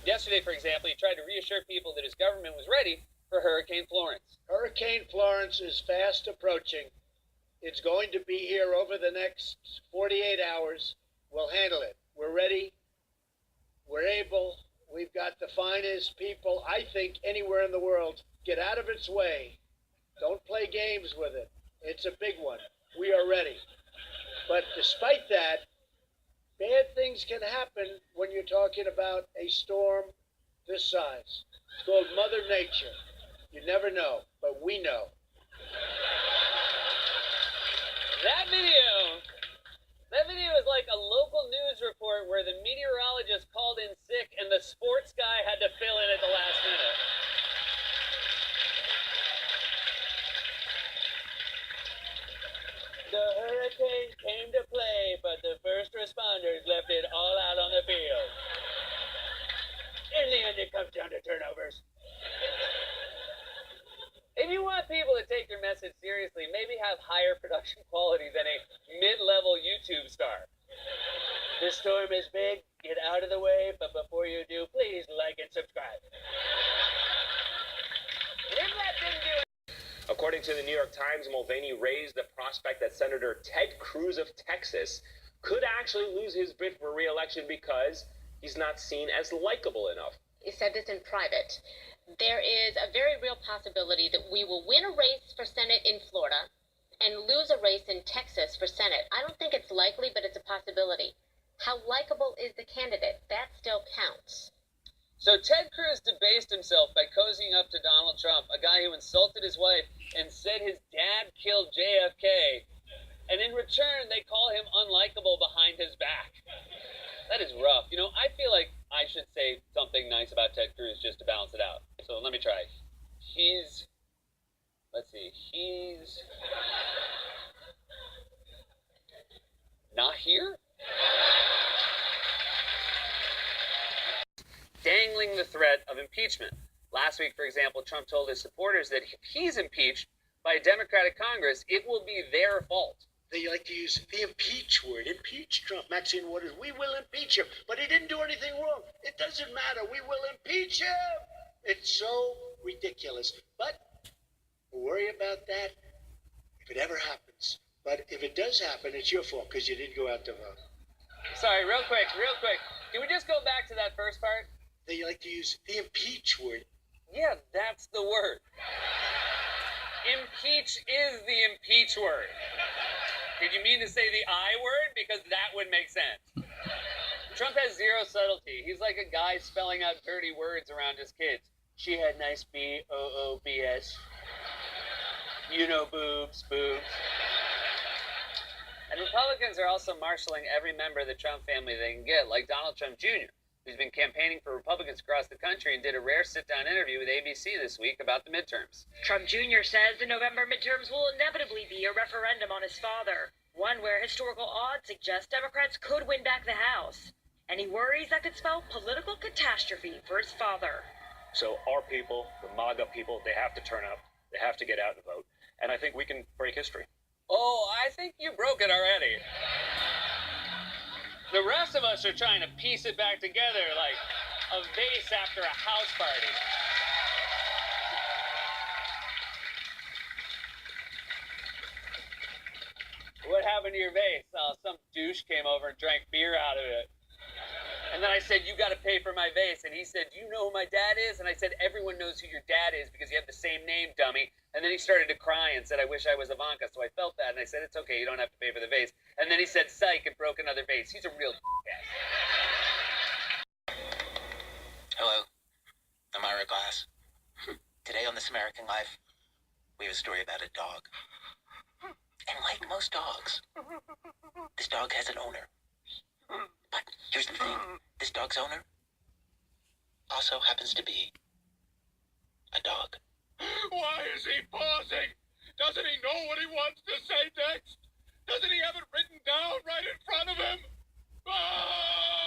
Yesterday, for example, he tried to reassure people that his government was ready for Hurricane Florence. Hurricane Florence is fast approaching. It's going to be here over the next 48 hours. We'll handle it. We're ready. We're able. We've got the finest people, I think, anywhere in the world. Get out of its way. Don't play games with it. It's a big one. We are ready. But despite that, bad things can happen when you're talking about a storm this size. It's called Mother Nature. You never know, but we know. That video is like a local news report where the meteorologist called in sick and the sports guy had to fill in at the last minute. The hurricane came to play, but the first responders left it all out on the field. In the end, it comes down to turnovers. If you want people to take your message seriously, maybe have higher production quality than a mid-level YouTube star. This storm is big. Get out of the way, but before you do, please like and subscribe. If that didn't do it. According to the New York Times, Mulvaney raised the prospect that Senator Ted Cruz of Texas could actually lose his bid for re-election because he's not seen as likable enough. He said this in private. There is a very real possibility that we will win a race for Senate in Florida and lose a race in Texas for Senate. I don't think it's likely, but it's a possibility. How likable is the candidate? That still counts. So Ted Cruz debased himself by cozying up to Donald Trump, a guy who insulted his wife and said his dad killed JFK. And in return, they call him unlikable behind his back. That is rough. You know, I feel like I should say something nice about Ted Cruz just to balance it out. So let me try. He's not here? Dangling the threat of impeachment. Last week, for example, Trump told his supporters that if he's impeached by a Democratic Congress, it will be their fault. They like to use the impeach word. Impeach Trump. Maxine Waters, we will impeach him. But he didn't do anything wrong. It doesn't matter. We will impeach him. It's so ridiculous. But we'll worry about that if it ever happens. But if it does happen, it's your fault because you didn't go out to vote. Sorry, real quick. Can we just go back to that first part? They like to use the impeach word. Yeah, that's the word. Impeach is the impeach word. Did you mean to say the I word? Because that would make sense. Trump has zero subtlety. He's like a guy spelling out dirty words around his kids. She had nice B-O-O-B-S. You know, boobs. And Republicans are also marshaling every member of the Trump family they can get, like Donald Trump Jr., who's been campaigning for Republicans across the country and did a rare sit-down interview with ABC this week about the midterms. Trump Jr. says the November midterms will inevitably be a referendum on his father, one where historical odds suggest Democrats could win back the House. And he worries that could spell political catastrophe for his father. So our people, the MAGA people, they have to turn up. They have to get out and vote. And I think we can break history. Oh, I think you broke it already. The rest of us are trying to piece it back together like a vase after a house party. What happened to your vase? Some douche came over and drank beer out of it. And then I said, you got to pay for my vase. And he said, do you know who my dad is? And I said, everyone knows who your dad is because you have the same name, dummy. And then he started to cry and said, I wish I was Ivanka. So I felt that. And I said, it's okay. You don't have to pay for the vase. And then he said, psych, and broke another vase. He's a real ass. Hello, I'm Ira Glass. Today on This American Life, we have a story about a dog. And like most dogs, this dog has an owner. But here's the thing, this dog's owner also happens to be a dog. Why is he pausing? Doesn't he know what he wants to say next? Doesn't he have it written down right in front of him? Ah!